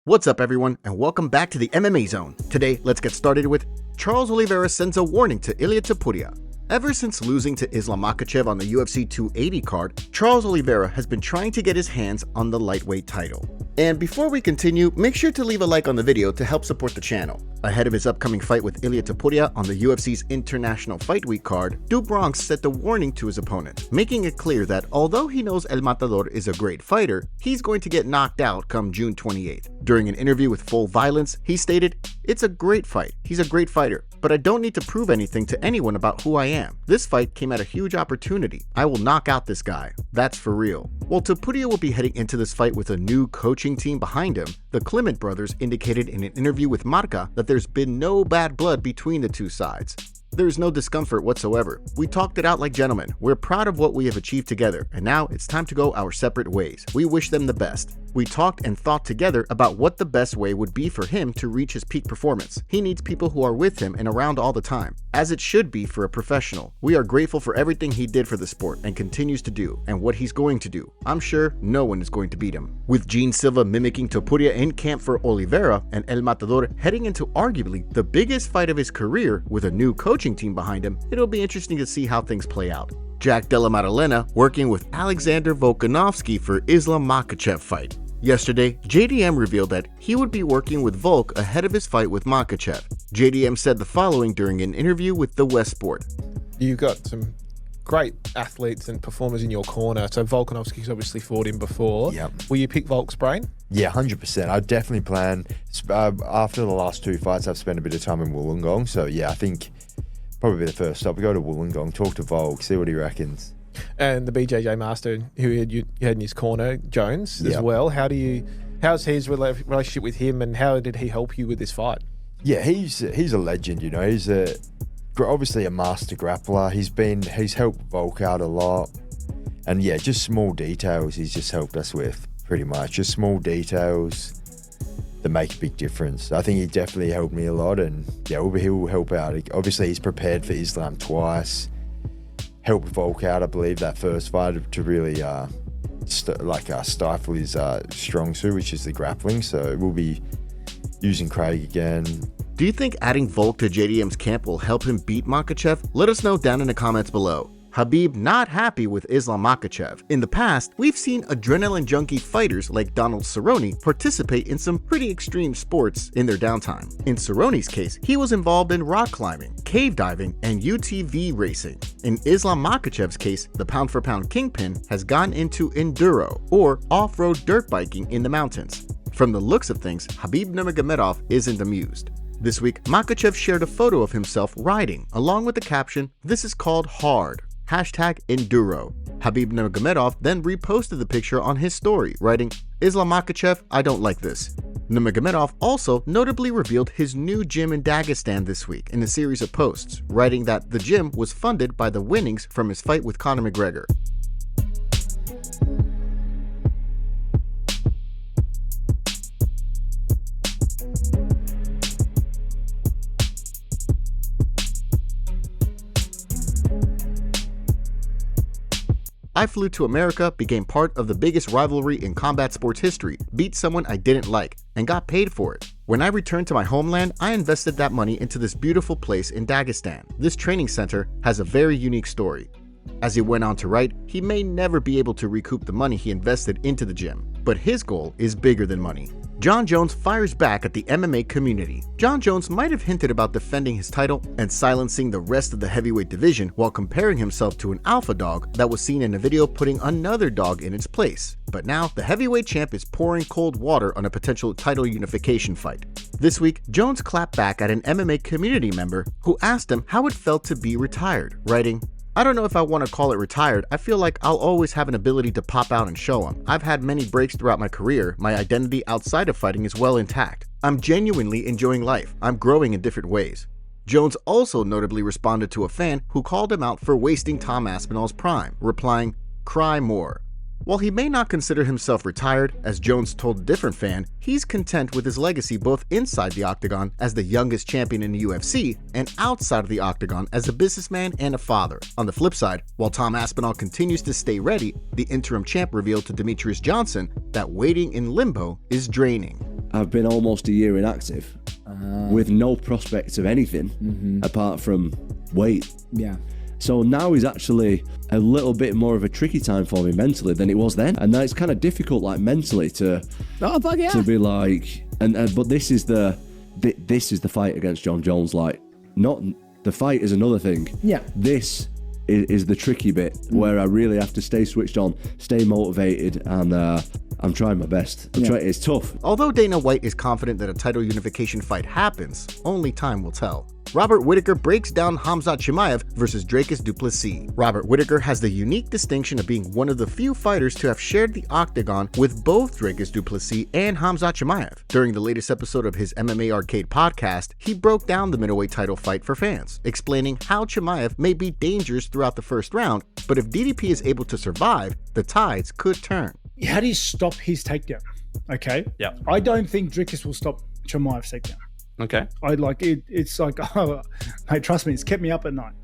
What's up everyone, and welcome back to the MMA Zone. Today, let's get started with Charles Oliveira sends a warning to Ilia Topuria. Ever since losing to Islam Makhachev on the UFC 280 card, Charles Oliveira has been trying to get his hands on the lightweight title. And before we continue, make sure to leave a like on the video to help support the channel. Ahead of his upcoming fight with Ilia Topuria on the UFC's International Fight Week card, Du Bronx sent a warning to his opponent, making it clear that although he knows El Matador is a great fighter, he's going to get knocked out come June 28th. During an interview with Full Violence, he stated, "It's a great fight. He's a great fighter, but I don't need to prove anything to anyone about who I am. This fight came at a huge opportunity. I will knock out this guy. That's for real." While Topuria will be heading into this fight with a new coaching team behind him, the Clement brothers indicated in an interview with Marca that there's been no bad blood between the two sides. "There's no discomfort whatsoever. We talked it out like gentlemen. We're proud of what we have achieved together, and now it's time to go our separate ways. We wish them the best. We talked and thought together about what the best way would be for him to reach his peak performance. He needs people who are with him and around all the time, as it should be for a professional. We are grateful for everything he did for the sport and continues to do, and what he's going to do. I'm sure no one is going to beat him." With Gene Silva mimicking Topuria in camp for Oliveira and El Matador heading into arguably the biggest fight of his career with a new coaching team behind him, it'll be interesting to see how things play out. Jack Della Maddalena working with Alexander Volkanovski for Islam Makhachev fight. Yesterday, JDM revealed that he would be working with Volk ahead of his fight with Makhachev. JDM said the following during an interview with the West Sport. "You've got some great athletes and performers in your corner. So Volkanovski's obviously fought him before. Yep. Will you pick Volk's brain?" Yeah, 100%. I definitely plan. After the last two fights, I've spent a bit of time in Wollongong. So yeah, I think probably the first stop. We go to Wollongong, talk to Volk, see what he reckons. And the BJJ master who you had in his corner, Jones, as Yep. well. How's his relationship with him, and how did he help you with this fight? Yeah, he's a legend. You know, he's obviously a master grappler. He's helped Volk out a lot, and yeah, just small details he's just helped us with. Pretty much, just small details that make a big difference. I think he definitely helped me a lot, and yeah, he'll help out. Obviously, he's prepared for Islam twice. Helped Volk out, I believe, that first fight to really stifle his strong suit, which is the grappling. So we'll be using Craig again. Do you think adding Volk to JDM's camp will help him beat Makhachev? Let us know down in the comments below. Khabib not happy with Islam Makhachev. In the past, we've seen adrenaline junkie fighters like Donald Cerrone participate in some pretty extreme sports in their downtime. In Cerrone's case, he was involved in rock climbing, cave diving, and UTV racing. In Islam Makhachev's case, the pound-for-pound kingpin has gone into enduro, or off-road dirt biking in the mountains. From the looks of things, Khabib Nurmagomedov isn't amused. This week, Makhachev shared a photo of himself riding, along with the caption, "This is called hard. #enduro. Khabib Nurmagomedov then reposted the picture on his story, writing, "Islam Makhachev, I don't like this." Nurmagomedov also notably revealed his new gym in Dagestan this week in a series of posts, writing that the gym was funded by the winnings from his fight with Conor McGregor. "I flew to America, became part of the biggest rivalry in combat sports history, beat someone I didn't like, and got paid for it. When I returned to my homeland, I invested that money into this beautiful place in Dagestan. This training center has a very unique story." As he went on to write, he may never be able to recoup the money he invested into the gym, but his goal is bigger than money. Jon Jones fires back at the MMA community. Jon Jones might have hinted about defending his title and silencing the rest of the heavyweight division while comparing himself to an alpha dog that was seen in a video putting another dog in its place. But now, the heavyweight champ is pouring cold water on a potential title unification fight. This week, Jones clapped back at an MMA community member who asked him how it felt to be retired, writing, "I don't know if I want to call it retired. I feel like I'll always have an ability to pop out and show them. I've had many breaks throughout my career. My identity outside of fighting is well intact. I'm genuinely enjoying life. I'm growing in different ways." Jones also notably responded to a fan who called him out for wasting Tom Aspinall's prime, replying, "Cry more." While he may not consider himself retired, as Jones told a different fan, he's content with his legacy both inside the octagon as the youngest champion in the UFC and outside of the octagon as a businessman and a father. On the flip side, while Tom Aspinall continues to stay ready, the interim champ revealed to Demetrius Johnson that waiting in limbo is draining. I've been almost a year inactive with no prospect of anything apart from weight. Yeah. So now is actually a little bit more of a tricky time for me mentally than it was then. And now it's kind of difficult, like mentally, to be like, but this is the fight against John Jones. Like, not the fight is another thing. Yeah. This is the tricky bit where I really have to stay switched on, stay motivated, and I'm trying my best. It's tough. Although Dana White is confident that a title unification fight happens, only time will tell. Robert Whittaker breaks down Khamzat Chimaev versus Dricus du Plessis. Robert Whittaker has the unique distinction of being one of the few fighters to have shared the octagon with both Dricus du Plessis and Khamzat Chimaev. During the latest episode of his MMA Arcade podcast, he broke down the middleweight title fight for fans, explaining how Chimaev may be dangerous throughout the first round, but if DDP is able to survive, the tides could turn. How do you stop his takedown? Okay. Yeah. I don't think Dricus will stop Chimaev's takedown. Okay. I like it. It's like, oh, mate, trust me, it's kept me up at night.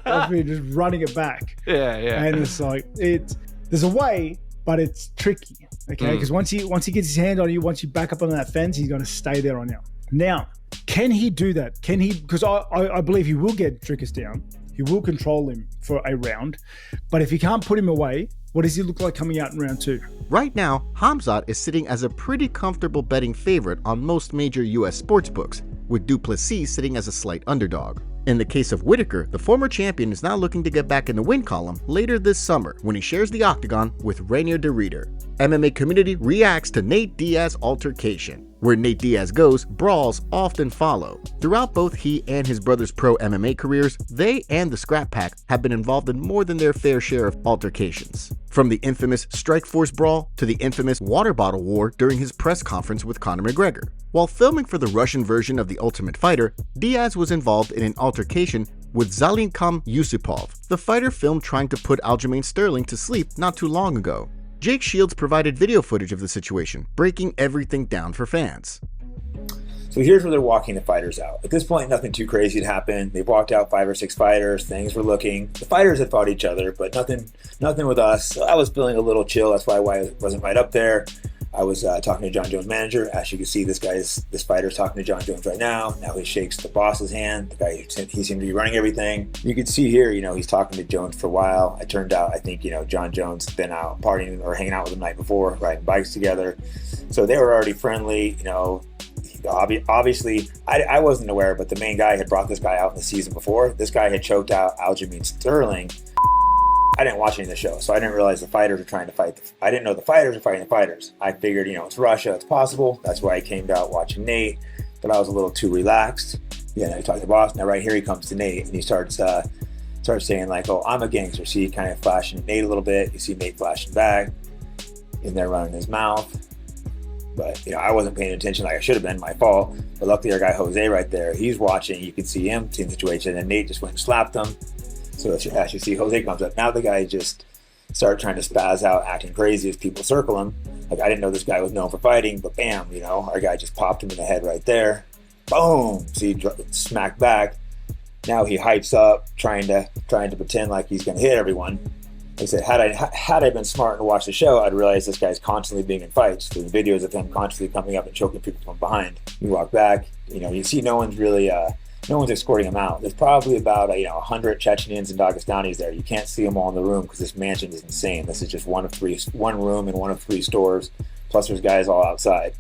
I've been just running it back. Yeah. And it's like, there's a way, but it's tricky. Okay. Because once he gets his hand on you, once you back up on that fence, he's going to stay there on you. Now, can he do that? Can he? Because I believe he will get Dricus down. He will control him for a round. But if he can't put him away, what does he look like coming out in round 2? Right now, Khamzat is sitting as a pretty comfortable betting favorite on most major US sportsbooks, with du Plessis sitting as a slight underdog. In the case of Whittaker, the former champion is now looking to get back in the win column later this summer when he shares the octagon with Rainier de Reeder. MMA community reacts to Nate Diaz altercation. Where Nate Diaz goes, brawls often follow. Throughout both he and his brother's pro MMA careers, they and the Scrap Pack have been involved in more than their fair share of altercations. From the infamous Strikeforce brawl to the infamous water bottle war during his press conference with Conor McGregor. While filming for the Russian version of The Ultimate Fighter, Diaz was involved in an altercation with Zalinkam Yusupov, the fighter filmed trying to put Aljamain Sterling to sleep not too long ago. Jake Shields provided video footage of the situation, breaking everything down for fans. So here's where they're walking the fighters out. At this point, nothing too crazy had happened. They've walked out 5 or 6 fighters. Things were looking. The fighters had fought each other, but nothing with us. So I was feeling a little chill. That's why I wasn't right up there. I was talking to John Jones' manager. As you can see, this fighter's talking to John Jones right now. Now he shakes the boss's hand. The guy, he seemed to be running everything. You can see here, he's talking to Jones for a while. It turned out, I think, John Jones had been out partying or hanging out with him the night before, riding bikes together. So they were already friendly, Obviously, I wasn't aware, but the main guy had brought this guy out in the season before. This guy had choked out Aljamain Sterling. I didn't watch any of the show, so I didn't realize the fighters were trying to fight. I didn't know the fighters were fighting the fighters. I figured, it's Russia, it's possible. That's why I came out watching Nate, but I was a little too relaxed. He talked to the boss. Now right here he comes to Nate, and he starts saying like, "Oh, I'm a gangster." See, kind of flashing at Nate a little bit. You see Nate flashing back, in there running his mouth. But I wasn't paying attention like I should have been. My fault. But luckily, our guy Jose right there, he's watching. You can see him seeing the situation, and Nate just went and slapped him. So as you see, Jose comes up. Now the guy just started trying to spaz out, acting crazy as people circle him. Like, I didn't know this guy was known for fighting, but bam, our guy just popped him in the head right there. Boom! See, smacked back. Now he hypes up, trying to pretend like he's going to hit everyone. He said, had I been smart and watched the show, I'd realize this guy's constantly being in fights. There's videos of him constantly coming up and choking people from behind. You walk back, you see no one's escorting him out. There's probably about 100 Chechens and Dagestanis there. You can't see them all in the room because this mansion is insane. This is just one room and one of 3 stores. Plus there's guys all outside.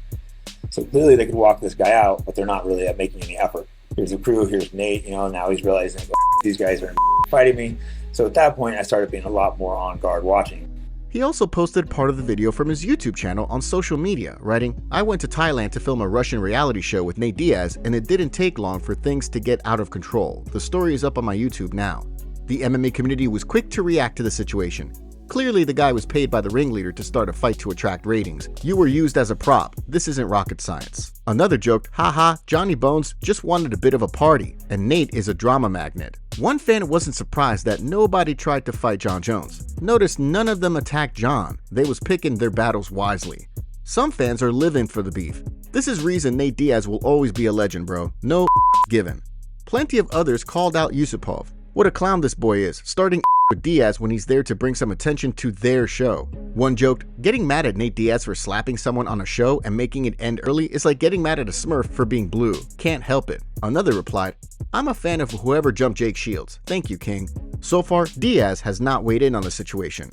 So clearly they could walk this guy out, but they're not really making any effort. Here's the crew, here's Nate, now he's realizing these guys are fighting me. So at that point I started being a lot more on guard watching. He also posted part of the video from his YouTube channel on social media, writing, "I went to Thailand to film a Russian reality show with Nate Diaz, and it didn't take long for things to get out of control. The story is up on my YouTube now." The MMA community was quick to react to the situation. Clearly, the guy was paid by the ringleader to start a fight to attract ratings. You were used as a prop. This isn't rocket science. Another joked, "Haha, Johnny Bones just wanted a bit of a party, and Nate is a drama magnet." One fan wasn't surprised that nobody tried to fight John Jones. Notice none of them attacked John. They was picking their battles wisely. Some fans are living for the beef. This is reason Nate Diaz will always be a legend, bro. No given. Plenty of others called out Yusupov. What a clown this boy is, starting with Diaz when he's there to bring some attention to their show. One joked, getting mad at Nate Diaz for slapping someone on a show and making it end early is like getting mad at a Smurf for being blue. Can't help it. Another replied, I'm a fan of whoever jumped Jake Shields. Thank you, King. So far, Diaz has not weighed in on the situation.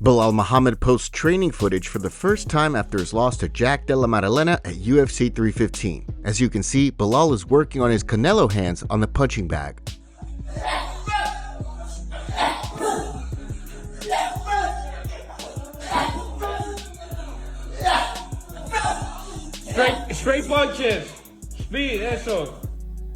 Belal Muhammad posts training footage for the first time after his loss to Della Maddalena at UFC 315. As you can see, Belal is working on his Canelo hands on the punching bag. Straight punches. Speed, eso.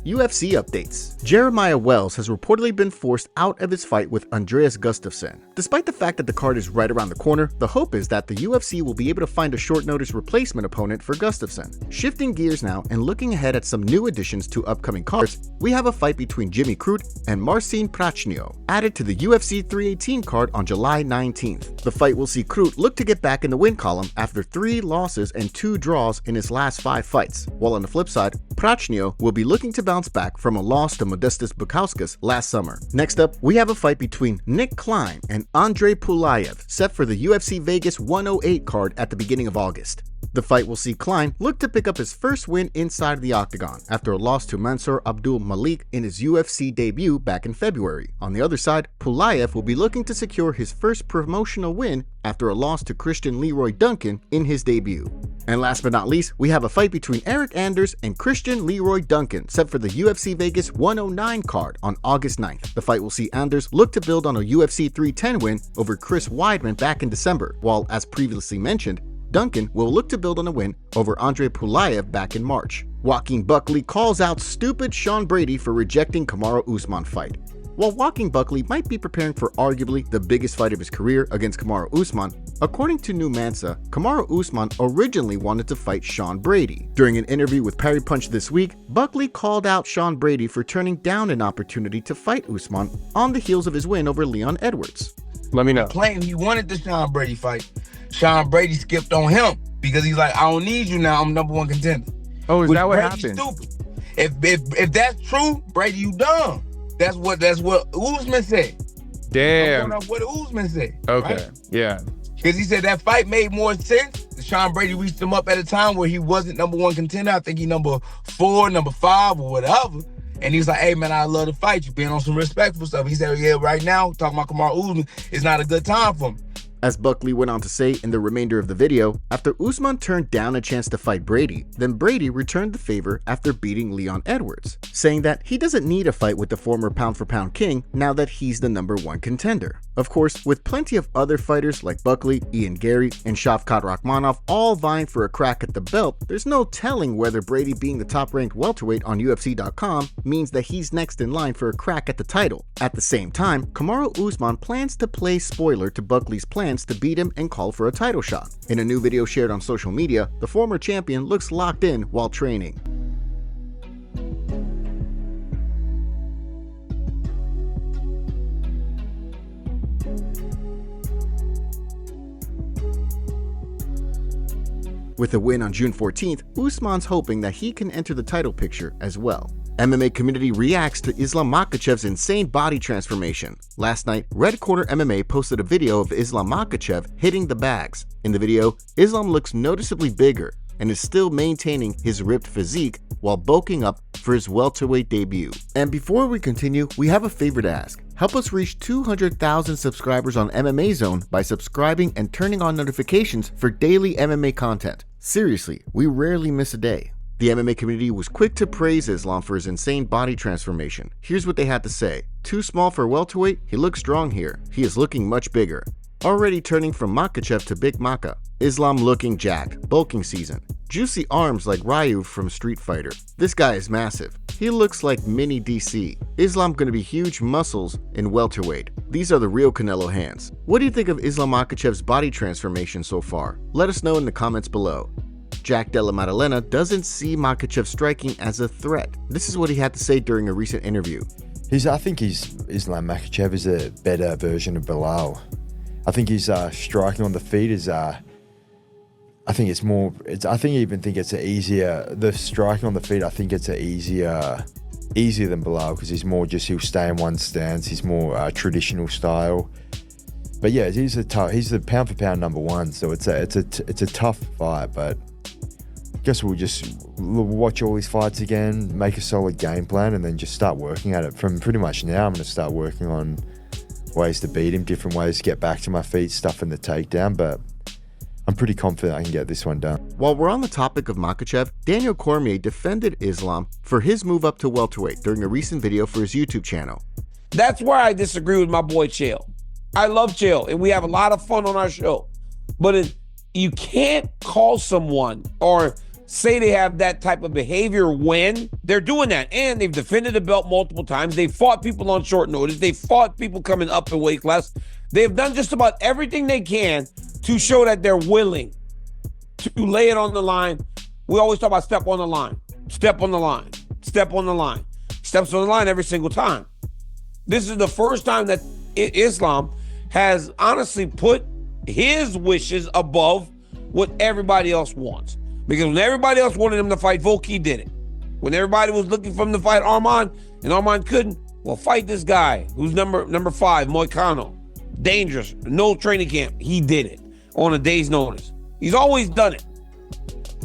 UFC updates. Jeremiah Wells has reportedly been forced out of his fight with Andreas Gustafsson. Despite the fact that the card is right around the corner, the hope is that the UFC will be able to find a short-notice replacement opponent for Gustafsson. Shifting gears now and looking ahead at some new additions to upcoming cards, we have a fight between Jimmy Crute and Marcin Prachnio, added to the UFC 318 card on July 19th. The fight will see Crute look to get back in the win column after 3 losses and 2 draws in his last 5 fights, while on the flip side, Prachnio will be looking to bounce back from a loss to Modestas Bukauskas last summer. Next up, we have a fight between Nick Klein and Andre Pulaev, set for the UFC Vegas 108 card at the beginning of August. The fight will see Klein look to pick up his first win inside the octagon after a loss to Mansour Abdul Malik in his UFC debut back in February. On the other side, Pulaev will be looking to secure his first promotional win after a loss to Christian Leroy Duncan in his debut. And last but not least, we have a fight between Eric Anders and Christian Leroy Duncan set for the UFC Vegas 109 card on August 9th. The fight will see Anders look to build on a UFC 310 win over Chris Weidman back in December, while, as previously mentioned, Duncan will look to build on a win over Andre Pulaev back in March. Joaquin Buckley calls out stupid Sean Brady for rejecting Kamaru Usman fight. While Joaquin Buckley might be preparing for arguably the biggest fight of his career against Kamaru Usman, according to New Mansa, Kamaru Usman originally wanted to fight Sean Brady. During an interview with Parry Punch this week, Buckley called out Sean Brady for turning down an opportunity to fight Usman on the heels of his win over Leon Edwards. Let me know. Claimed he wanted the Sean Brady fight. Sean Brady skipped on him because he's like, I don't need you now. I'm number 1 contender. Oh, is Which that what Brady's happened? Stupid. If that's true, Brady, you dumb. That's what Usman said. Damn. I'm going off what Usman said. Okay. Right? Yeah. Because he said that fight made more sense. Sean Brady reached him up at a time where he wasn't number 1 contender. I think he number 4, number 5, or whatever. And he was like, hey, man, I love to fight you. Being on some respectful stuff. He said, yeah, right now, talking about Kamaru Usman, it's not a good time for me. As Buckley went on to say in the remainder of the video, after Usman turned down a chance to fight Brady, then Brady returned the favor after beating Leon Edwards, saying that he doesn't need a fight with the former pound-for-pound king now that he's the number 1 contender. Of course, with plenty of other fighters like Buckley, Ian Gary, and Shavkat Rakhmonov all vying for a crack at the belt, there's no telling whether Brady being the top-ranked welterweight on UFC.com means that he's next in line for a crack at the title. At the same time, Kamaru Usman plans to play spoiler to Buckley's plans to beat him and call for a title shot. In a new video shared on social media, the former champion looks locked in while training. With a win on June 14th, Usman's hoping that he can enter the title picture as well. MMA community reacts to Islam Makhachev's insane body transformation. Last night, Red Corner MMA posted a video of Islam Makhachev hitting the bags. In the video, Islam looks noticeably bigger and is still maintaining his ripped physique while bulking up for his welterweight debut. And before we continue, we have a favor to ask. Help us reach 200,000 subscribers on MMA Zone by subscribing and turning on notifications for daily MMA content. Seriously, we rarely miss a day. The MMA community was quick to praise Islam for his insane body transformation. Here's what they had to say. Too small for welterweight? He looks strong here. He is looking much bigger. Already turning from Makhachev to Big Maka. Islam looking jacked. Bulking season. Juicy arms like Ryu from Street Fighter. This guy is massive. He looks like mini DC. Islam gonna be huge muscles in welterweight. These are the real Canelo hands. What do you think of Islam Makhachev's body transformation so far? Let us know in the comments below. Della Maddalena doesn't see Makhachev striking as a threat. This is what he had to say during a recent interview. I think Islam Makhachev is a better version of Belal. I think his striking on the feet is I even think it's an easier. The striking on the feet, I think it's an easier easier than Belal because he's more just, he'll stay in one stance. He's more traditional style. But yeah, he's the pound for pound number one. So it's a tough fight, but I guess we'll just watch all these fights again, make a solid game plan, and then just start working at it. From pretty much now, I'm going to start working on ways to beat him, different ways to get back to my feet, stuff in the takedown, but I'm pretty confident I can get this one done. While we're on the topic of Makhachev, Daniel Cormier defended Islam for his move up to welterweight during a recent video for his YouTube channel. That's where I disagree with my boy Chael. I love Chael, and we have a lot of fun on our show. But you can't call someone or say they have that type of behavior when they're doing that. And they've defended the belt multiple times. They've fought people on short notice. They've fought people coming up in weight class. They've done just about everything they can to show that they're willing to lay it on the line. We always talk about step on the line, step on the line, step on the line. Steps on the line every single time. This is the first time that Islam has honestly put his wishes above what everybody else wants. Because when everybody else wanted him to fight Volk, he did it. When everybody was looking for him to fight Arman, and Arman couldn't, well, fight this guy who's number 5, Moicano. Dangerous, no training camp. He did it on a day's notice. He's always done it.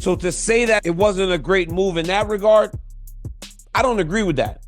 So to say that it wasn't a great move in that regard, I don't agree with that.